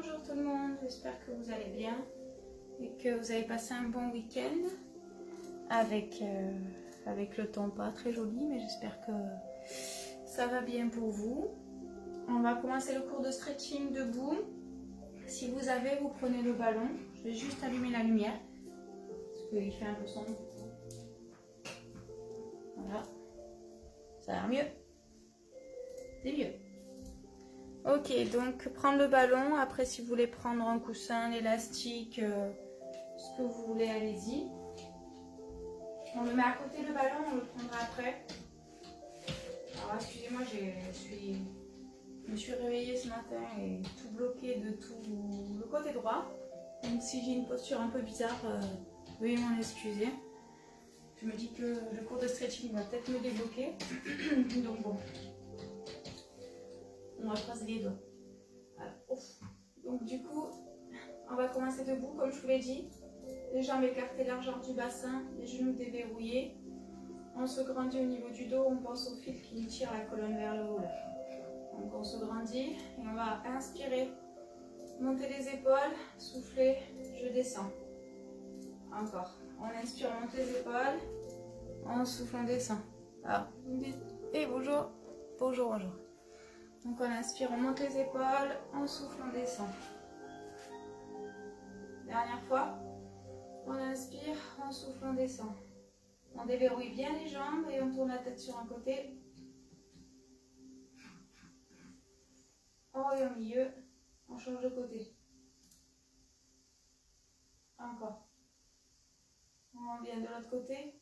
Bonjour tout le monde, j'espère que vous allez bien et que vous avez passé un bon week-end avec le temps pas très joli, mais j'espère que ça va bien pour vous. On va commencer le cours de stretching debout. Si vous avez, vous prenez le ballon. Je vais juste allumer la lumière parce qu'il fait un peu sombre. Voilà, ça a l'air mieux. C'est mieux. Ok, donc prendre le ballon. Après, si vous voulez prendre un coussin, l'élastique, ce que vous voulez, allez-y. On le met à côté le ballon, on le prendra après. Alors, excusez-moi, je me suis réveillée ce matin et tout bloqué de tout le côté droit. Donc, si j'ai une posture un peu bizarre, veuillez m'en excuser. Je me dis que le cours de stretching va peut-être me débloquer. Donc, bon. On va croiser les doigts. Voilà. Ouf. Donc du coup, on va commencer debout comme je vous l'ai dit. Les jambes écartées largeur du bassin, les genoux déverrouillés. On se grandit au niveau du dos, on pense au fil qui nous tire la colonne vers le haut. Là. Donc on se grandit et on va inspirer, monter les épaules, souffler, je descends. Encore. On inspire, on monte les épaules, on souffle, on descend. Alors, vous me dites, hey, bonjour, bonjour, bonjour. Donc on inspire, on monte les épaules, on souffle, on descend. Dernière fois. On inspire, on souffle, on descend. On déverrouille bien les jambes et on tourne la tête sur un côté. On revient au milieu, on change de côté. Encore. On revient de l'autre côté.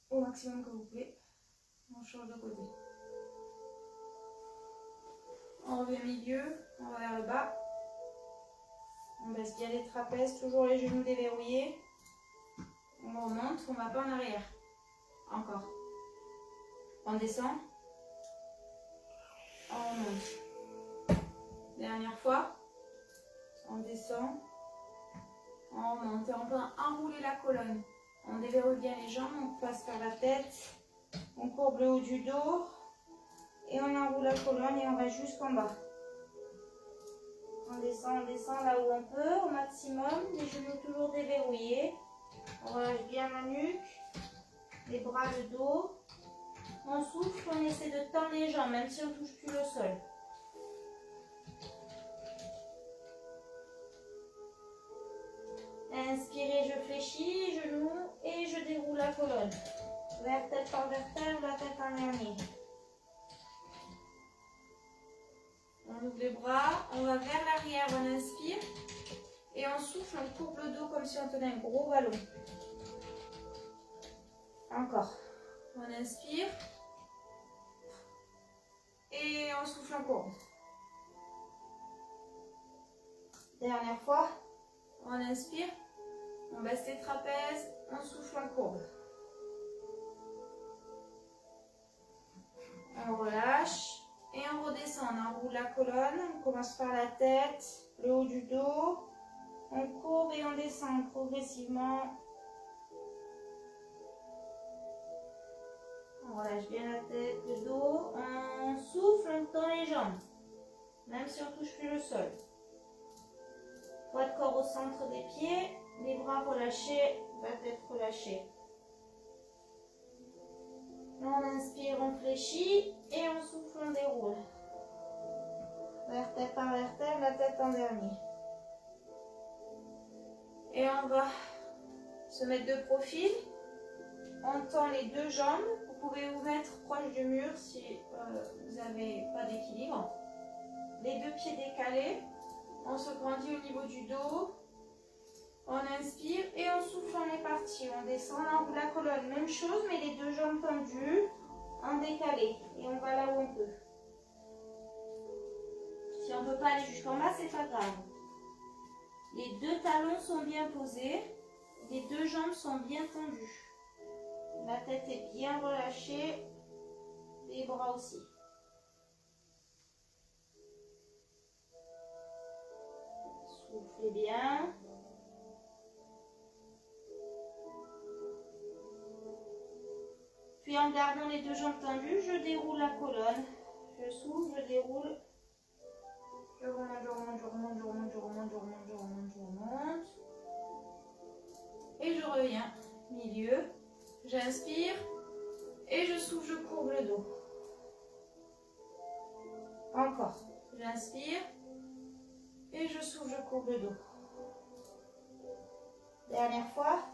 Au maximum que vous pouvez. On change de côté. On revient au milieu, on va vers le bas. On baisse bien les trapèzes, toujours les genoux déverrouillés. On remonte, on ne va pas en arrière. Encore. On descend. On remonte. Dernière fois. On descend. On remonte. Et on peut enrouler la colonne. On déverrouille bien les jambes, on passe par la tête. On courbe le haut du dos. Et on enroule la colonne et on va jusqu'en bas. On descend là où on peut, au maximum. Les genoux toujours déverrouillés. On relâche bien la nuque, les bras, le dos. On souffle, on essaie de tendre les jambes, même si on ne touche plus le sol. Inspirez, je fléchis, genoux et je déroule la colonne. Vertèbre par vertèbre, la tête en dernier. On ouvre les bras, on va vers l'arrière, on inspire. Et on souffle, on courbe le dos comme si on tenait un gros ballon. Encore. On inspire. Et on souffle, on courbe. Dernière fois. On inspire. On baisse les trapèzes. On souffle, on courbe. On relâche. Et on redescend. On enroule la colonne. On commence par la tête, le haut du dos. On courbe et on descend progressivement. On relâche bien la tête, le dos. On souffle, on tend les jambes. Même si on ne touche plus le sol. Poids de corps au centre des pieds. Les bras relâchés, la tête relâchée. On inspire, on fléchit. Et on souffle, on déroule. Vertèbre par vertèbre, la tête en dernier. Et on va se mettre de profil. On tend les deux jambes. Vous pouvez vous mettre proche du mur si vous n'avez pas d'équilibre. Les deux pieds décalés. On se grandit au niveau du dos. On inspire et on souffle, on est parti. On descend, on enroule la colonne. Même chose, mais les deux jambes tendues, en décalé. Et on va là où on peut. Si on ne peut pas aller jusqu'en bas, c'est pas grave. Les deux talons sont bien posés. Les deux jambes sont bien tendues. La tête est bien relâchée. Les bras aussi. Soufflez bien. Puis en gardant les deux jambes tendues, je déroule la colonne. Je souffle, je déroule. Je remonte, je remonte, je remonte, je remonte, je remonte, je remonte, je remonte, je remonte. Et je reviens. Milieu. J'inspire. Et je souffle, je courbe le dos. Encore. J'inspire. Et je souffle, je courbe le dos. Dernière fois.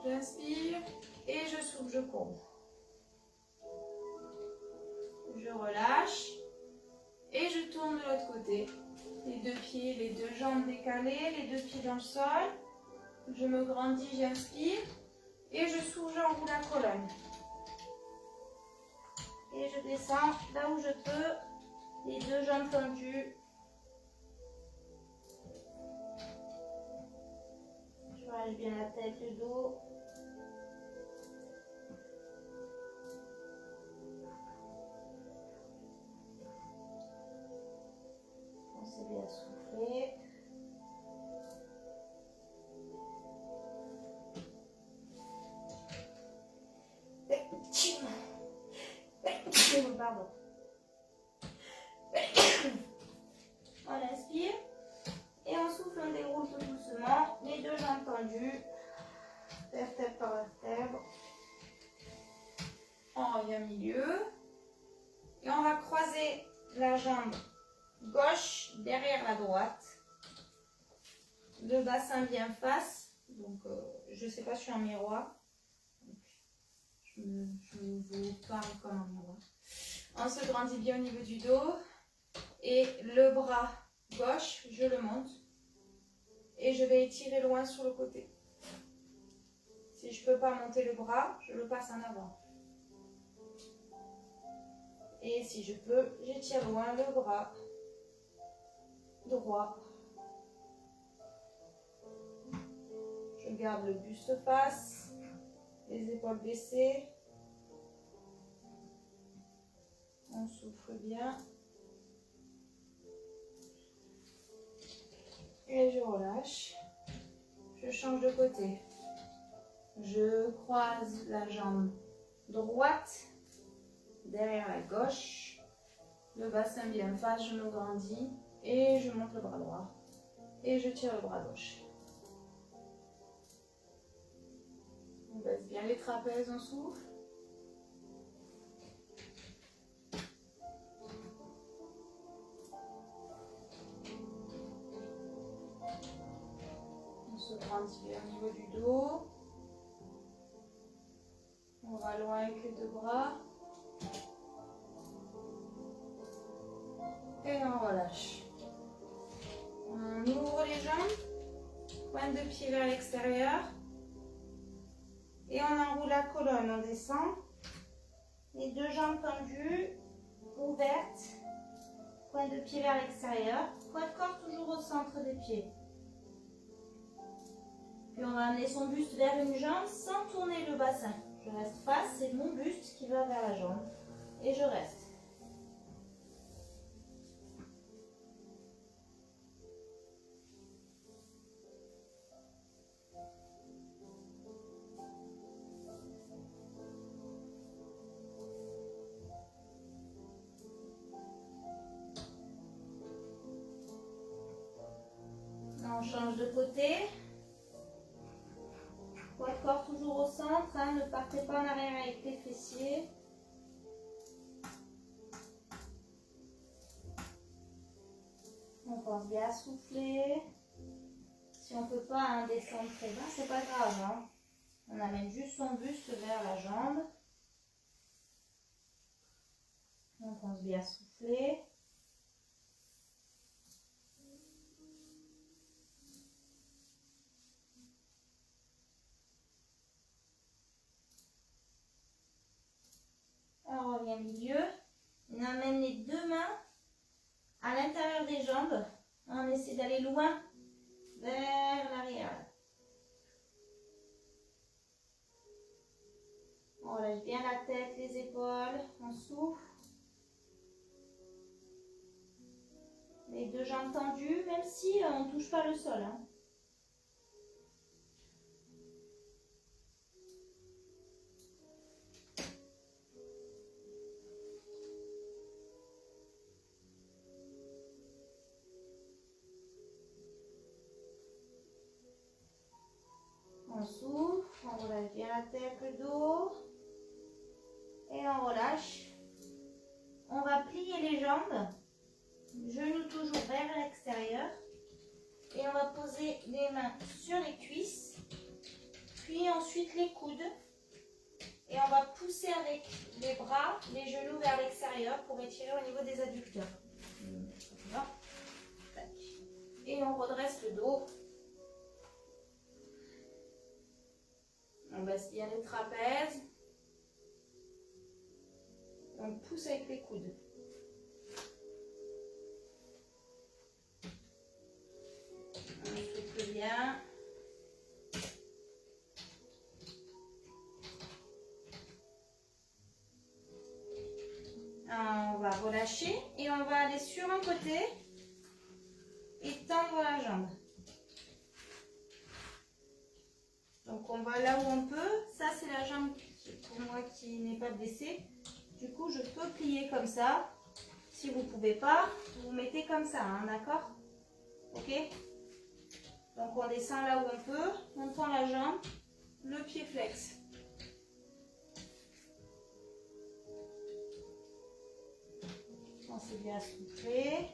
J'inspire. Et je souffle, je courbe. Je relâche. Et je tourne de l'autre côté. Les deux pieds, les deux jambes décalées, les deux pieds dans le sol. Je me grandis, j'inspire. Et je souffle, j'enroule la colonne. Et je descends là où je peux. Les deux jambes tendues. Je relâche bien la tête, le dos. Pensez bien à souffler. Pardon. On inspire et on souffle, on déroule tout doucement. Les deux jambes tendues, vertèbre par vertèbre. On revient au milieu et on va croiser la jambe gauche derrière la droite. Le bassin bien face. Donc, je ne sais pas, je suis en miroir. Je vous parle comme un miroir. On se grandit bien au niveau du dos. Et le bras gauche, je le monte. Et je vais étirer loin sur le côté. Si je ne peux pas monter le bras, je le passe en avant. Et si je peux, j'étire loin le bras droit. Je garde le buste face, les épaules baissées. On souffle bien. Et je relâche. Je change de côté. Je croise la jambe droite derrière la gauche. Le bassin bien face, je me grandis. Et je monte le bras droit. Et je tire le bras gauche. On baisse bien les trapèzes, on souffle. On se grandit bien au niveau du dos. On va loin avec les deux bras. Et on relâche. On ouvre les jambes. Pointe de pied vers l'extérieur. Et on enroule la colonne, on descend. Les deux jambes tendues, ouvertes. Pointe de pied vers l'extérieur. Poids de corps toujours au centre des pieds. Puis on va amener son buste vers une jambe sans tourner le bassin. Je reste face, c'est mon buste qui va vers la jambe. Et je reste. On change de côté. Poids de corps toujours au centre. Hein, ne partez pas en arrière avec les fessiers. On pense bien à souffler. Si on ne peut pas descendre très bas, c'est pas grave. Hein. On amène juste son buste vers la jambe. On pense bien à souffler. On revient au milieu. On amène les deux mains à l'intérieur des jambes. On essaie d'aller loin vers l'arrière. On relâche bien la tête, les épaules. On souffle. Les deux jambes tendues, même si on ne touche pas le sol. Hein. jambes. Genoux toujours vers l'extérieur. Et on va poser les mains sur les cuisses. Puis ensuite les coudes. Et on va pousser avec les bras, les genoux vers l'extérieur pour étirer au niveau des adducteurs. Et on redresse le dos. On baisse bien les trapèzes. On pousse avec les coudes. On souffle bien. On va relâcher et on va aller sur un côté et tendre la jambe. Donc on va là où on peut. Ça c'est la jambe pour moi qui n'est pas blessée. Du coup je peux plier comme ça. Si vous ne pouvez pas, vous mettez comme ça, hein, d'accord? Ok? Donc on descend là où on peut, on tend la jambe, le pied flex. Pensez bien à souffler.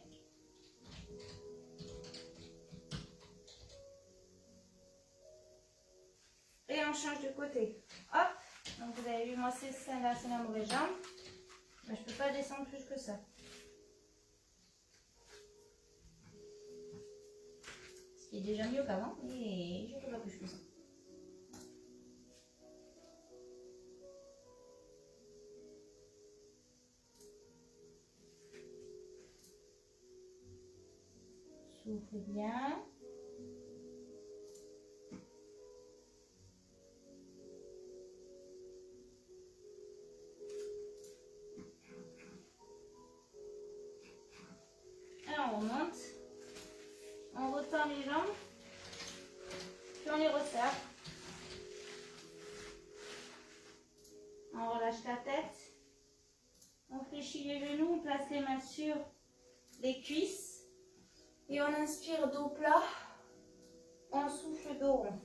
Et on change de côté. Hop. Donc vous avez vu, moi c'est celle-là, c'est la mauvaise jambe. Mais je ne peux pas descendre plus que ça. Ce qui est déjà mieux qu'avant. Et je ne peux pas plus que ça. Souffle bien. Alors on monte. On retend les jambes. Puis on les resserre. On relâche la tête. On fléchit les genoux. On place les mains sur les cuisses. Et on inspire dos plat. On souffle dos rond.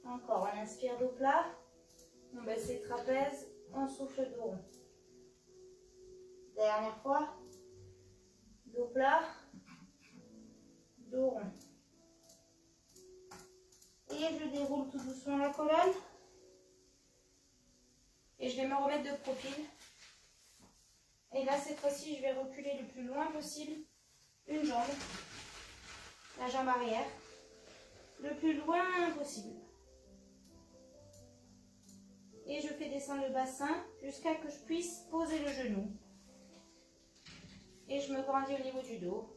Encore, on inspire dos plat. On baisse les trapèzes. On souffle dos rond. Dernière fois. Dos plat. Dos rond. Et je déroule tout doucement la colonne. Et je vais me remettre de profil. Et là, cette fois-ci, je vais reculer le plus loin possible. Une jambe. La jambe arrière. Le plus loin possible. Et je fais descendre le bassin jusqu'à ce que je puisse poser le genou. Et je me grandis au niveau du dos.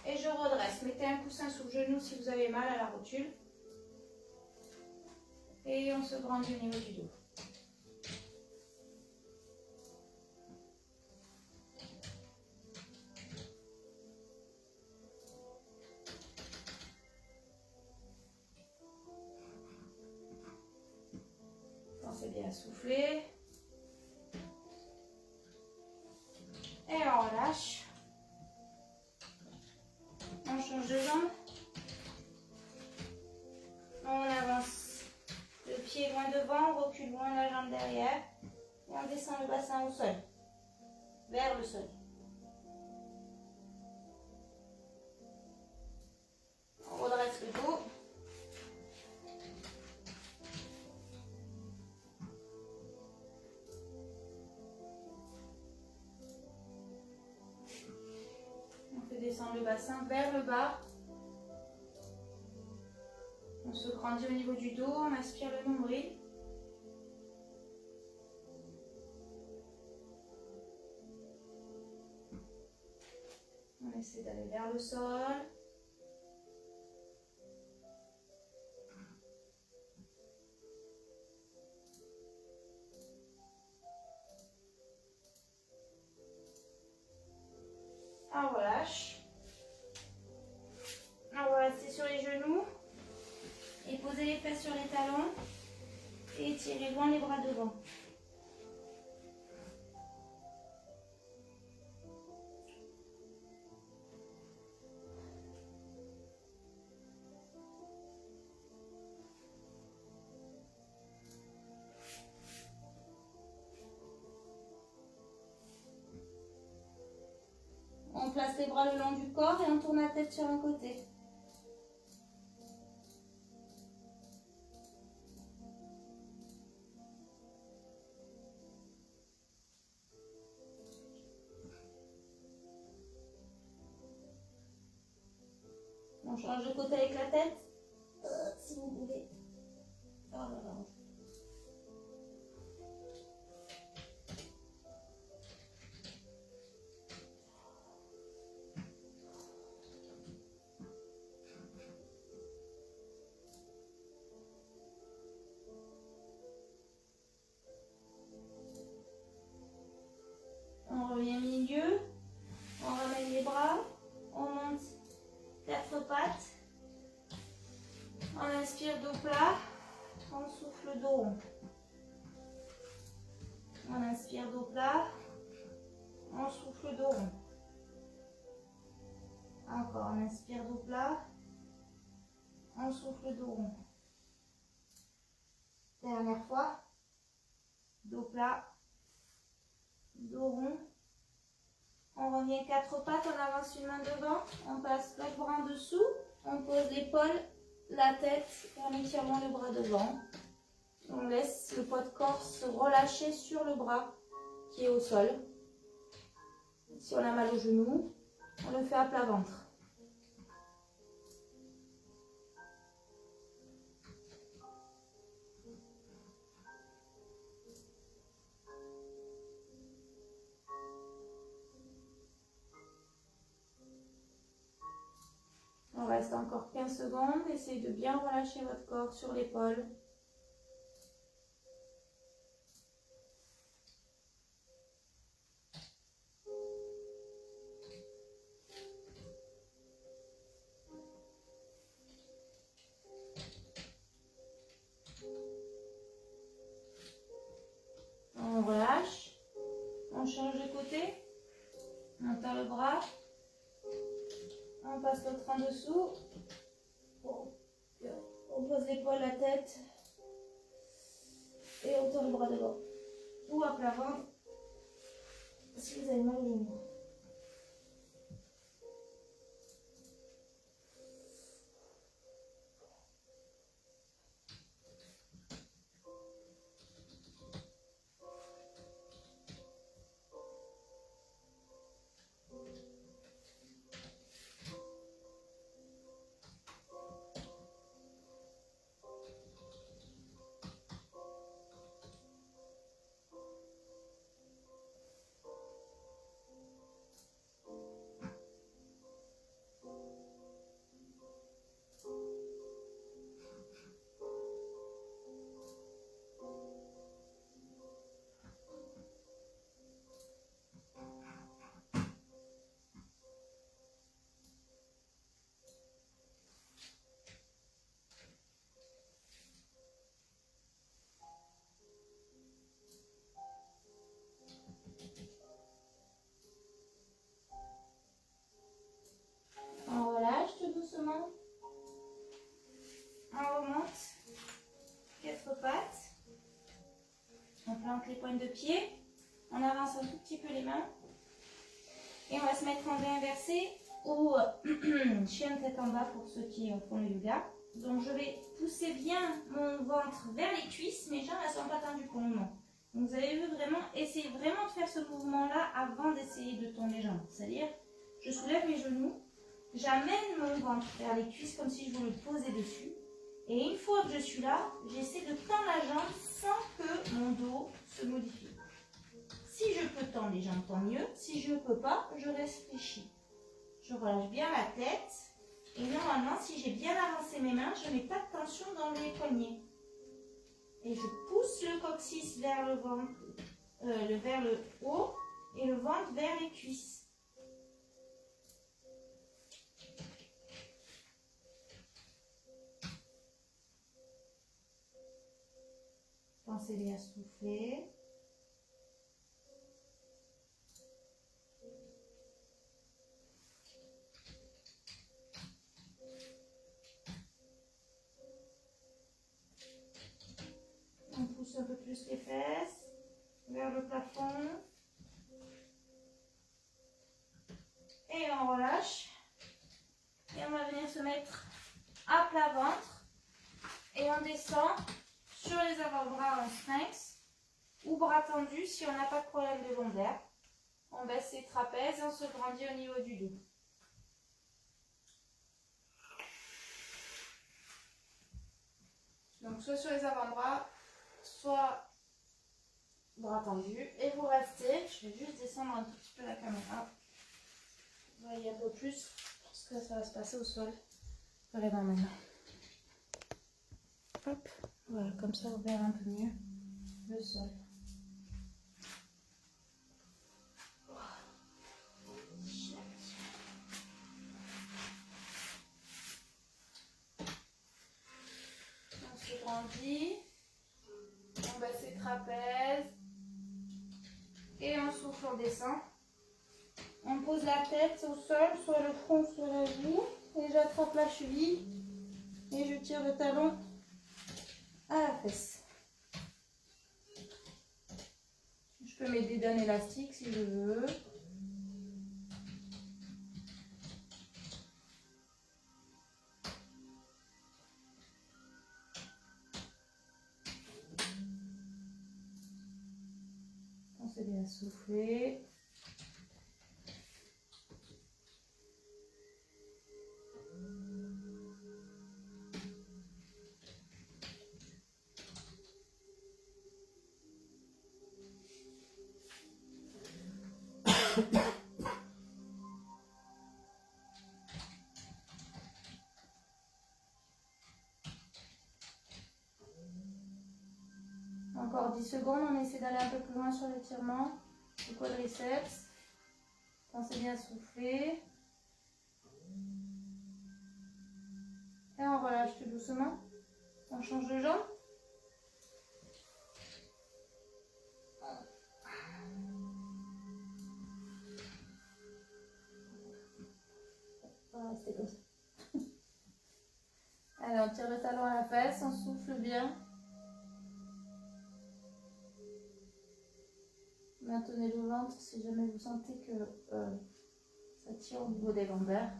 Et je redresse. Mettez un coussin sous le genou si vous avez mal à la rotule. Et on se grandit au niveau du dos. Pensez bien à souffler. Et on relâche. On change de jambe. On avance le pied loin devant, on recule loin la jambe derrière. Et on descend le bassin au sol. Vers le sol. On redresse le dos. On fait descendre le bassin vers le bas. On se grandit au niveau du dos, on aspire le nombril. On essaie d'aller vers le sol. On relâche. On va rester sur les genoux. Et posez les fesses sur les talons. Et étirez loin les bras devant. On place les bras le long du corps et on tourne la tête sur un côté. On change de côté avec la tête, si vous voulez. Oh là là. On revient milieu, on ramène les bras, on monte 4 pattes, on inspire dos plat, on souffle dos rond. On inspire dos plat, on souffle dos rond. Encore, on inspire dos plat, on souffle dos rond. Dernière fois, dos plat, dos rond. On revient 4 pattes, on avance une main devant, on passe l'autre bras en dessous, on pose l'épaule, la tête, on étire le bras devant. On laisse le poids de corps se relâcher sur le bras qui est au sol. Si on a mal au genou, on le fait à plat ventre. On reste encore 15 secondes. Essayez de bien relâcher votre corps sur l'épaule. On relâche. On change de côté. On tend le bras. On passe l'autre en dessous. On pose l'épaule, la tête. Et on tend le bras devant. Ou à plat ventre. Si vous avez mal au genou. On relâche tout doucement. On remonte 4 pattes. On plante les pointes de pied. On avance un tout petit peu les mains. Et on va se mettre en V inversé ou chien de tête en bas pour ceux qui font le yoga. Donc je vais pousser bien mon ventre vers les cuisses. Mes jambes ne sont pas tendues pour le moment. Donc vous avez vu vraiment, essayez vraiment de faire ce mouvement-là avant d'essayer de tendre les jambes. C'est-à-dire, je soulève mes genoux. J'amène mon ventre vers les cuisses comme si je voulais le poser dessus. Et une fois que je suis là, j'essaie de tendre la jambe sans que mon dos se modifie. Si je peux tendre les jambes, tant mieux. Si je ne peux pas, je reste fléchie. Je relâche bien la tête. Et normalement, si j'ai bien avancé mes mains, je n'ai pas de tension dans les poignets. Et je pousse le coccyx vers le ventre, vers le haut et le ventre vers les cuisses. Pensez bien à souffler. On pousse un peu plus les fesses vers le plafond. Et on relâche. Et on va venir se mettre à plat ventre. Et on descend sur les avant-bras en sphinx ou bras tendus si on n'a pas de problème de lombaire. On baisse les trapèzes et on se grandit au niveau du dos. Donc soit sur les avant-bras, soit bras tendus. Et vous restez, je vais juste descendre un tout petit peu la caméra. Vous voyez un peu plus, parce que ça va se passer au sol. Vraiment maintenant. Hop, voilà, comme ça vous verrez un peu mieux le sol. On se grandit, on baisse les trapèzes et on souffle, on descend. On pose la tête au sol, soit le front sur la joue, et j'attrape la cheville et je tire le talon à la fesse. Je peux m'aider d'un élastique si je veux. Pensez bien à souffler. Encore 10 secondes, on essaie d'aller un peu plus loin sur l'étirement du quadriceps. Pensez bien à souffler. Et on relâche tout doucement. On change de jambe. On va rester comme ça. Allez, on tire le talon à la fesse, on souffle bien. Maintenez le ventre si jamais vous sentez que ça tire au niveau des lombaires.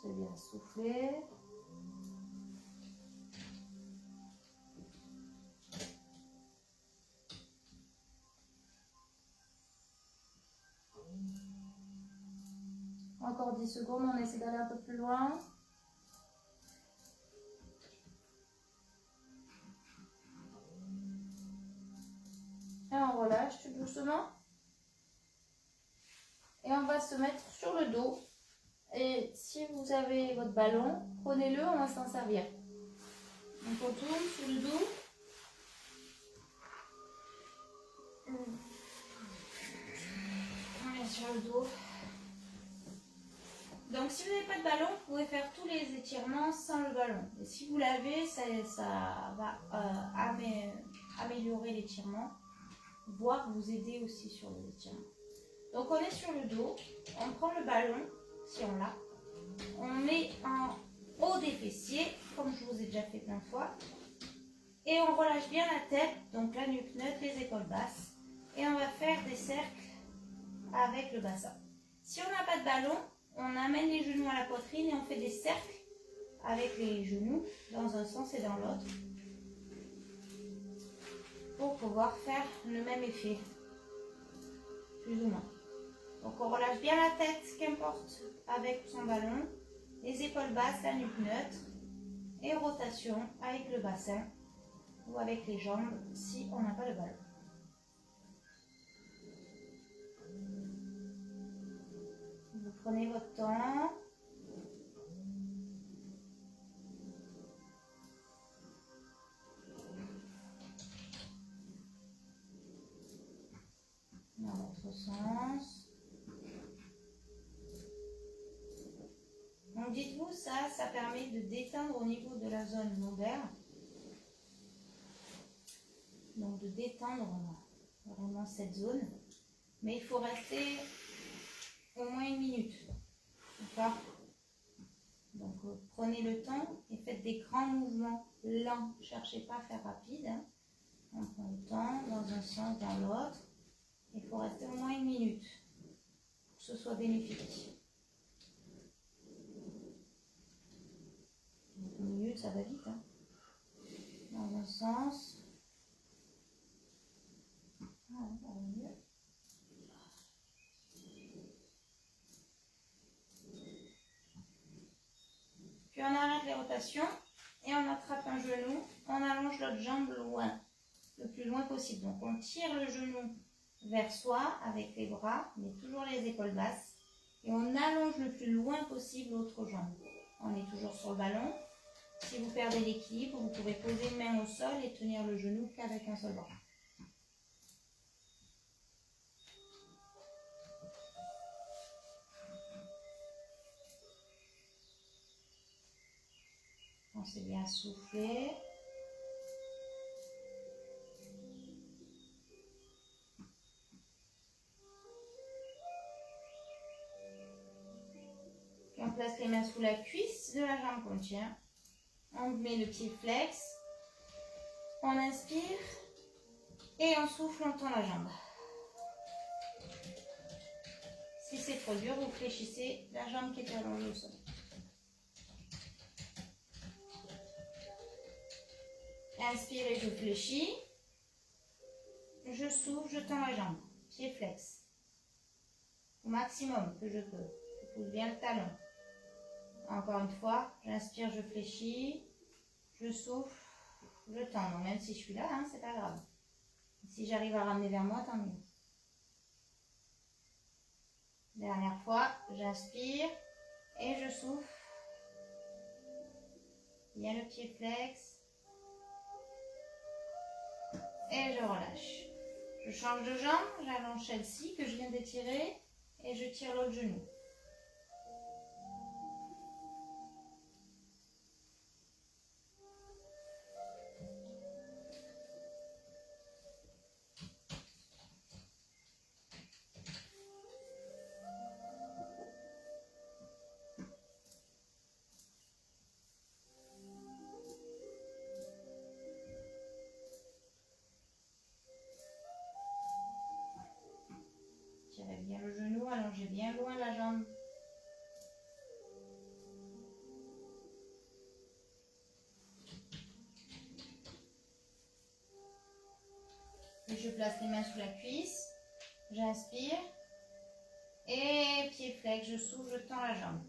C'est bien souffler. Encore 10 secondes, on essaie d'aller un peu plus loin. Et on relâche tout doucement. Et on va se mettre sur le dos. Et si vous avez votre ballon, prenez-le, on va s'en servir. Donc on tourne sur le dos. On est sur le dos. Donc si vous n'avez pas de ballon, vous pouvez faire tous les étirements sans le ballon. Et si vous l'avez, ça va améliorer l'étirement, voire vous aider aussi sur les étirements. Donc on est sur le dos, on prend le ballon, si on l'a, on met en haut des fessiers, comme je vous ai déjà fait plein de fois, et on relâche bien la tête, donc la nuque neutre, les épaules basses, et on va faire des cercles avec le bassin. Si on n'a pas de ballon, on amène les genoux à la poitrine et on fait des cercles avec les genoux dans un sens et dans l'autre pour pouvoir faire le même effet, plus ou moins. Donc on relâche bien la tête, qu'importe, avec son ballon, les épaules basses, la nuque neutre, et rotation avec le bassin ou avec les jambes si on n'a pas le ballon. Vous prenez votre temps. Dans l'autre sens. Donc dites-vous, ça permet de détendre au niveau de la zone lombaire. Donc de détendre vraiment cette zone. Mais il faut rester au moins 1 minute. D'accord? Donc prenez le temps et faites des grands mouvements lents. Ne cherchez pas à faire rapide. Hein. On prend le temps dans un sens, dans l'autre. Il faut rester au moins 1 minute pour que ce soit bénéfique. 1 minute, ça va vite. Hein. Dans un sens. Voilà, ça va mieux. Puis on arrête les rotations et on attrape un genou. On allonge l'autre jambe loin, le plus loin possible. Donc on tire le genou vers soi avec les bras, mais toujours les épaules basses. Et on allonge le plus loin possible l'autre jambe. On est toujours sur le ballon. Si vous perdez l'équilibre, vous pouvez poser une main au sol et tenir le genou qu'avec un seul bras. Pensez bien à souffler. Puis on place les mains sous la cuisse de la jambe qu'on tient. On met le pied flex. On inspire. Et on souffle, on tend la jambe. Si c'est trop dur, vous fléchissez la jambe qui est allongée au sol. Inspirez, je fléchis. Je souffle, je tends la jambe. Pied flex. Au maximum que je peux. Je pousse bien le talon. Encore une fois, j'inspire, je fléchis. Je souffle, je tends. Donc, même si je suis là, hein, c'est pas grave. Si j'arrive à ramener vers moi, tant mieux. Dernière fois, j'inspire et je souffle. Bien le pied flex. Et je relâche. Je change de jambe, j'allonge celle-ci que je viens d'étirer et je tire l'autre genou. Tirez bien le genou, allongez bien loin la jambe. Et je place les mains sous la cuisse. J'inspire. Et pied flex, je souffle, je tends la jambe.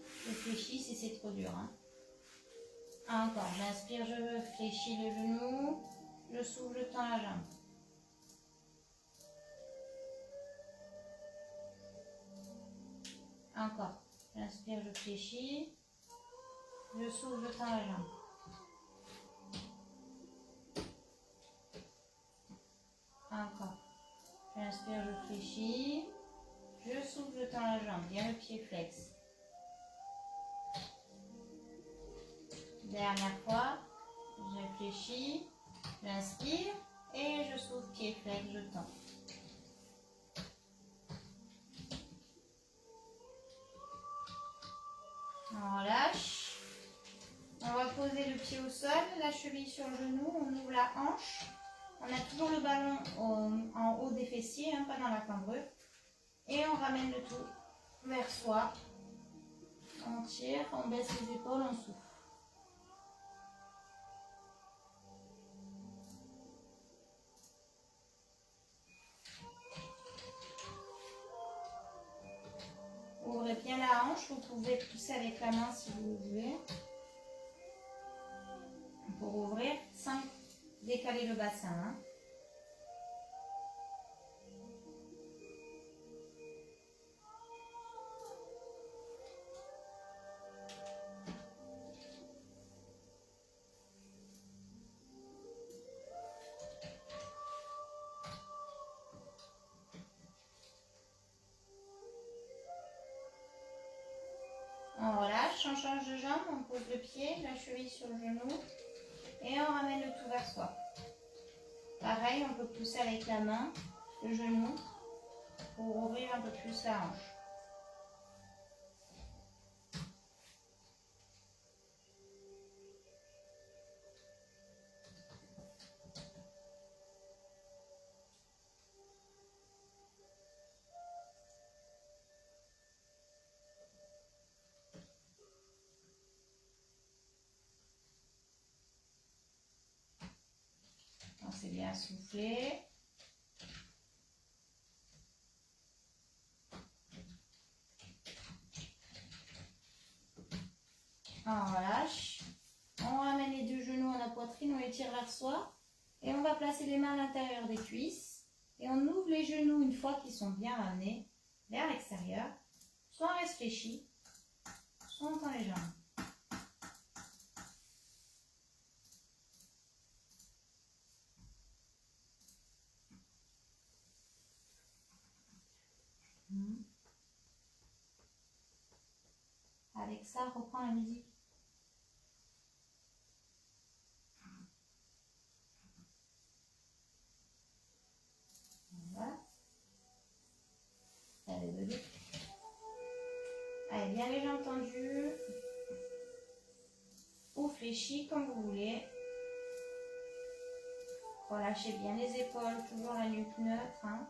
Je fléchis si c'est trop dur. Hein. Encore, j'inspire, je fléchis le genou. Je souffle, je tends la jambe. Encore, j'inspire, je fléchis. Je souffle, je tends la jambe. Encore, j'inspire, je fléchis. Je souffle, je tends la jambe. Bien le pied flex. Dernière fois, je fléchis, j'inspire et je souffle, pied flex, je tends. On relâche. On va poser le pied au sol, la cheville sur le genou, on ouvre la hanche. On a toujours le ballon en haut des fessiers, hein, pas dans la cambrure. Et on ramène le tout vers soi. On tire, on baisse les épaules, on souffle. Ouvrez bien la hanche, vous pouvez pousser avec la main si vous voulez. Pour ouvrir sans décaler le bassin. Hein. On relâche, on change de jambe, on pose le pied, la cheville sur le genou et on ramène le tout vers soi. Pareil, on peut pousser avec la main, le genou, pour ouvrir un peu plus la hanche. c'est bien soufflé. On relâche. On ramène les deux genoux à la poitrine, on les tire vers soi. Et on va placer les mains à l'intérieur des cuisses. Et on ouvre les genoux une fois qu'ils sont bien ramenés vers l'extérieur. Soit on reste fléchi, soit on tend les jambes. Alexa, reprends la musique. Voilà. Allez, bébé. Allez, bien les jambes tendues. Ou fléchies, comme vous voulez. Relâchez bien les épaules, toujours la nuque neutre. Hein.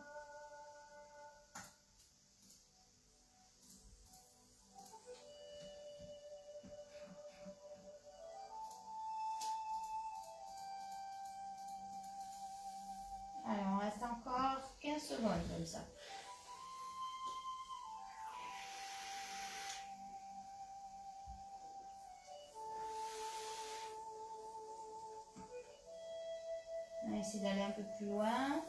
Allez, on reste encore 15 secondes comme ça. On va essayer d'aller un peu plus loin.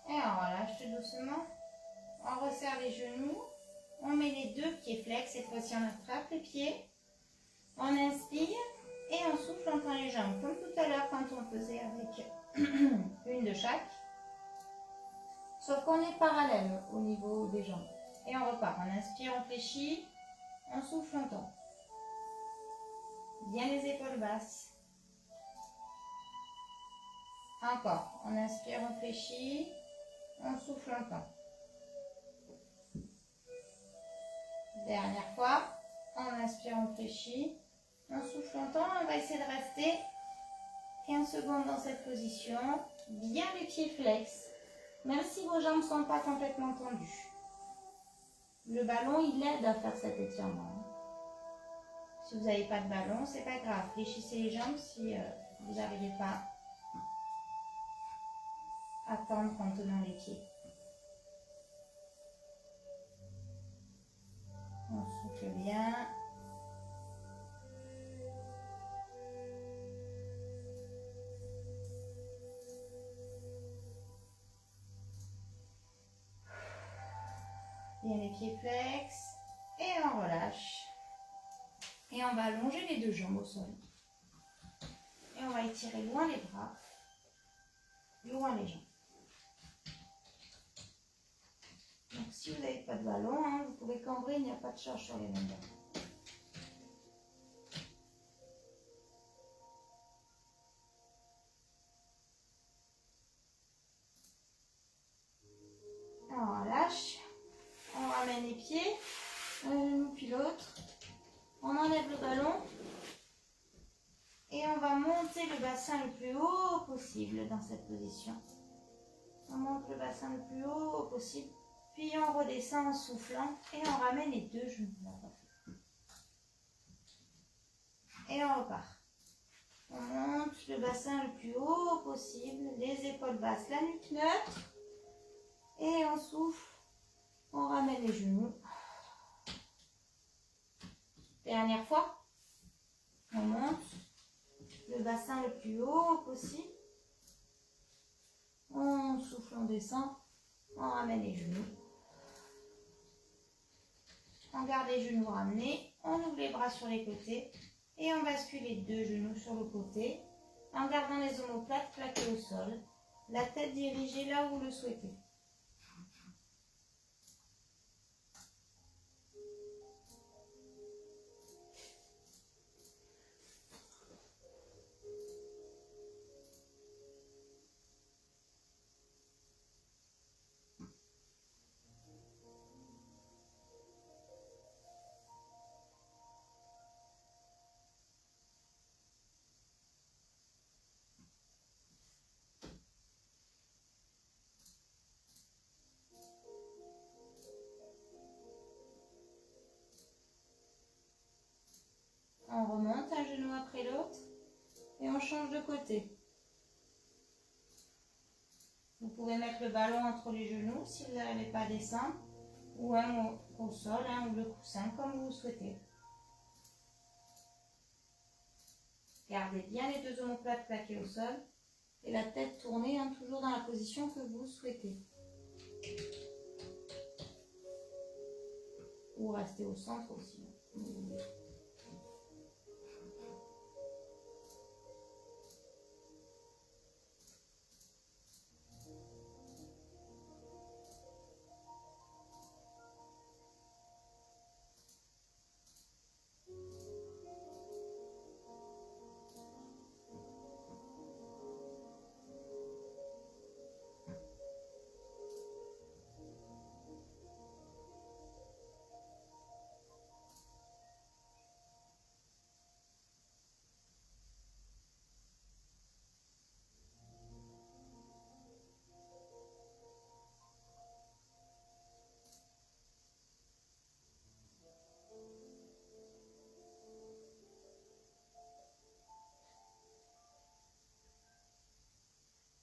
Et on relâche tout doucement. On resserre les genoux. On met les deux pieds flex. Cette fois-ci, on attrape les pieds. On inspire et on souffle en tend les jambes. Comme tout à l'heure quand on faisait avec une de chaque. Sauf qu'on est parallèle au niveau des jambes. Et on repart. On inspire, on fléchit. On souffle, on tend. Bien les épaules basses. Encore. On inspire, on fléchit. On souffle, on tend. Dernière fois. On inspire, on fléchit. On souffle, on tend. On va essayer de rester 15 secondes dans cette position. Bien les pieds flex. Même si vos jambes ne sont pas complètement tendues. Le ballon, il aide à faire cet étirement. Si vous n'avez pas de ballon, c'est pas grave. Fléchissez les jambes si vous n'arrivez pas à tendre en tenant les pieds. On souffle bien. Bien les pieds flex. Et on relâche. Et on va allonger les deux jambes au sol. Et on va étirer loin les bras. Loin les jambes. Donc si vous n'avez pas de ballon, hein, vous pouvez cambrer, il n'y a pas de charge sur les mêmes jambes. Alors on relâche. On ramène les pieds. Un genou puis l'autre. On enlève le ballon. Et on va monter le bassin le plus haut possible dans cette position. On monte le bassin le plus haut possible. Puis on redescend en soufflant. Et on ramène les deux genoux. Et on repart. On monte le bassin le plus haut possible. Les épaules basses, la nuque neutre. Et on souffle. On ramène les genoux. Dernière fois. On monte le bassin le plus haut possible. On souffle, on descend. On ramène les genoux. On garde les genoux ramenés. On ouvre les bras sur les côtés. Et on bascule les deux genoux sur le côté. En gardant les omoplates plaquées au sol. La tête dirigée là où vous le souhaitez. remonte un genou après l'autre et on change de côté. Vous pouvez mettre le ballon entre les genoux si vous n'arrivez pas à descendre, ou un au sol, ou le coussin, comme vous souhaitez. Gardez bien les deux omoplates plaquées au sol et la tête tournée, toujours dans la position que vous souhaitez. Ou rester au centre aussi.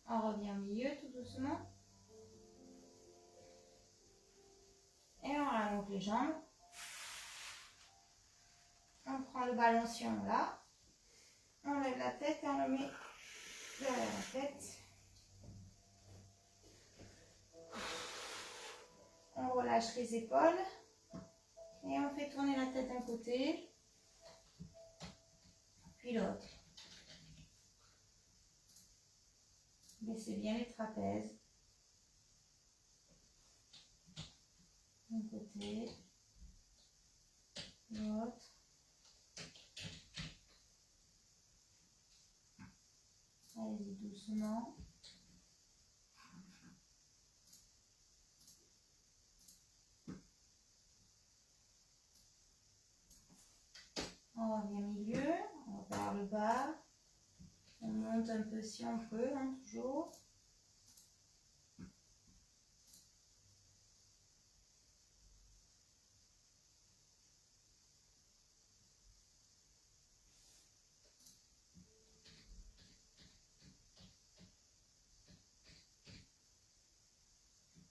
On revient au milieu tout doucement. Et on rallonge les jambes. On prend le ballon si on l'a. On lève la tête et on le met derrière la tête. On relâche les épaules. Et on fait tourner la tête d'un côté. Puis l'autre. Baissez bien les trapèzes. Un côté. L'autre. Allez-y doucement. On revient au milieu, on va vers le bas. On monte un peu si on peut, toujours.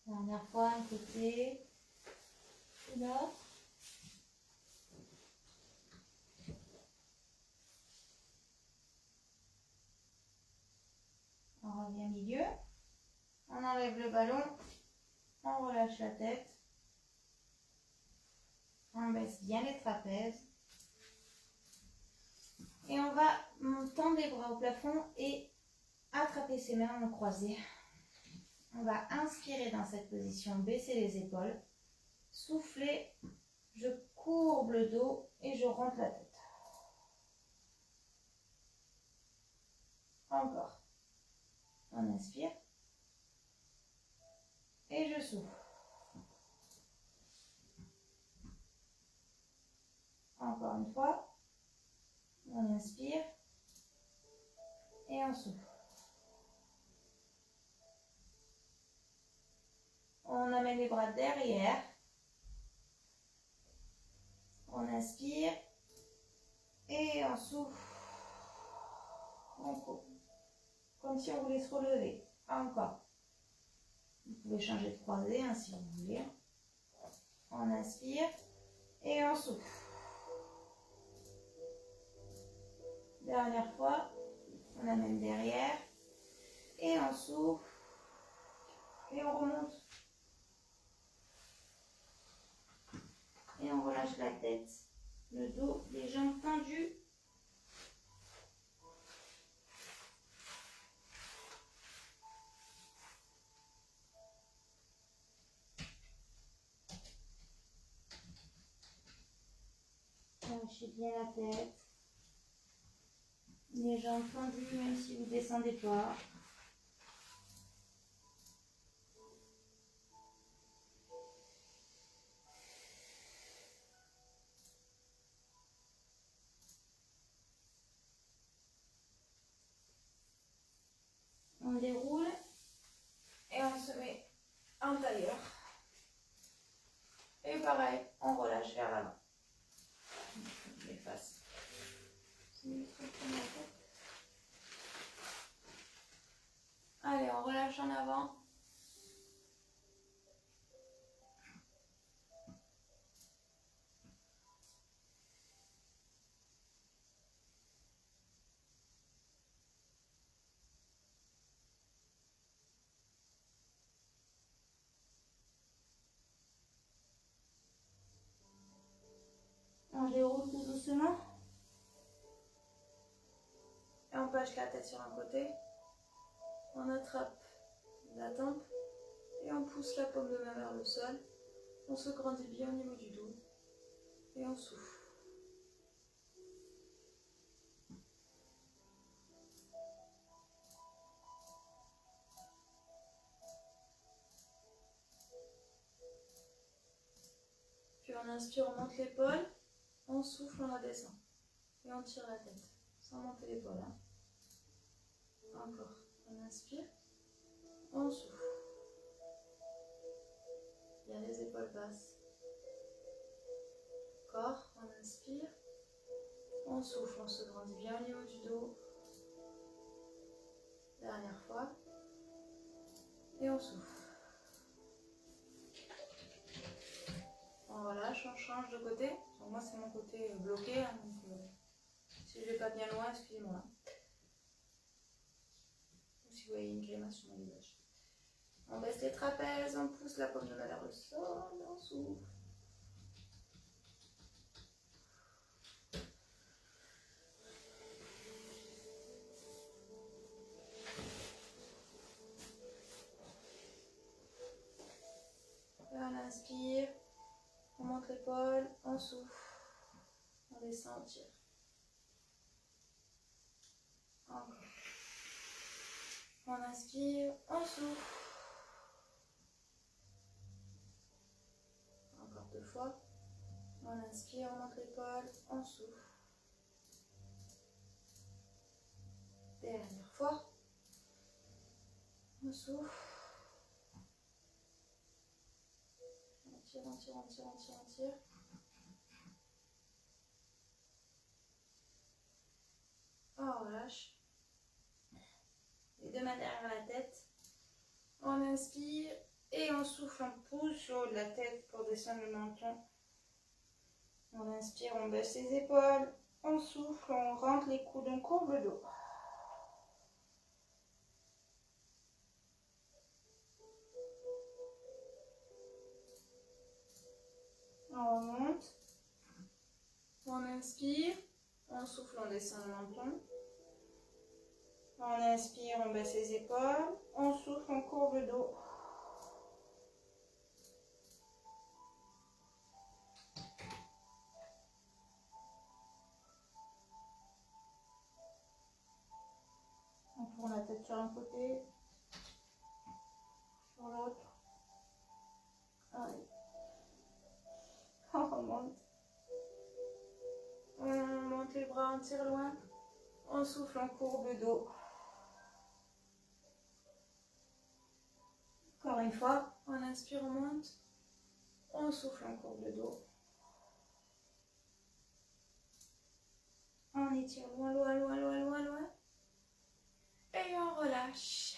Dernière fois, un côté, l'autre. On revient au milieu. On enlève le ballon. On relâche la tête. On baisse bien les trapèzes. Et on va tendre les bras au plafond et attraper ses mains en croisée. On va inspirer dans cette position, baisser les épaules, souffler, je courbe le dos et je rentre la tête. Encore. On inspire et je souffle. Encore une fois. On inspire et on souffle. On amène les bras derrière. On inspire et on souffle. On coupe. Comme si on voulait se relever. Encore. Vous pouvez changer de croisée si vous voulez. On inspire et on souffle. Dernière fois, on amène derrière et on souffle et on remonte. Et on relâche la tête, le dos, les jambes tendues. Relâchez bien la tête. Les jambes tendues, même si vous ne descendez pas. On déroule et on se met en tailleur. Et pareil, on relâche vers l'avant. Je l'efface. relâche en avant. On déroule tout doucement. Et on penche la tête sur un côté. On attrape la tempe et on pousse la paume de main vers le sol. On se grandit bien au niveau du dos et on souffle. Puis on inspire, on monte l'épaule, on souffle, on la descend. Et on tire la tête, sans monter l'épaule. Hein. Encore. On inspire, on souffle. Bien les épaules basses. Encore, on inspire, on souffle, on se grandit bien au niveau du dos. Dernière fois. Et on souffle. On relâche, on change de côté. Donc moi c'est mon côté bloqué, hein, donc si je vais pas bien loin, excusez-moi. Ou si vous voyez une grimace sur mon visage. On baisse les trapèzes, on pousse la paume de main vers le sol, on souffle. Et on inspire, on monte l'épaule, on souffle, on descend, on tire. Encore. On inspire, on souffle. Encore 2 fois. On inspire, on monte l'épaule, on souffle. Dernière fois. On souffle. On tire, on tire, on tire, on tire, on tire. On relâche. Les deux mains derrière la tête. On inspire et on souffle, on pousse le haut de la tête pour descendre le menton. On inspire, on baisse les épaules. On souffle, on rentre les coudes, on courbe le dos. On remonte. On inspire. On souffle, on descend le menton. On inspire, on baisse les épaules. On souffle, on courbe le dos. On tourne la tête sur un côté, sur l'autre. Allez. On remonte. On monte les bras, on tire loin. On souffle, on courbe le dos. Encore une fois, on inspire, on monte. On souffle, on courbe le dos. On étire loin, loin, loin, loin, loin, loin. Et on relâche.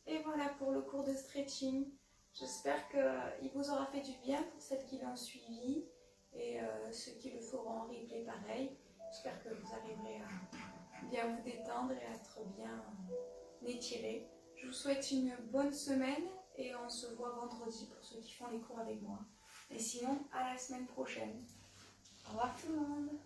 Et voilà pour le cours de stretching. J'espère qu'il vous aura fait du bien pour celles qui l'ont suivi et ceux qui le feront en replay pareil. J'espère que vous arriverez à bien vous détendre et à être bien étiré. Je vous souhaite une bonne semaine et on se voit vendredi pour ceux qui font les cours avec moi. Et sinon, à la semaine prochaine. Au revoir tout le monde.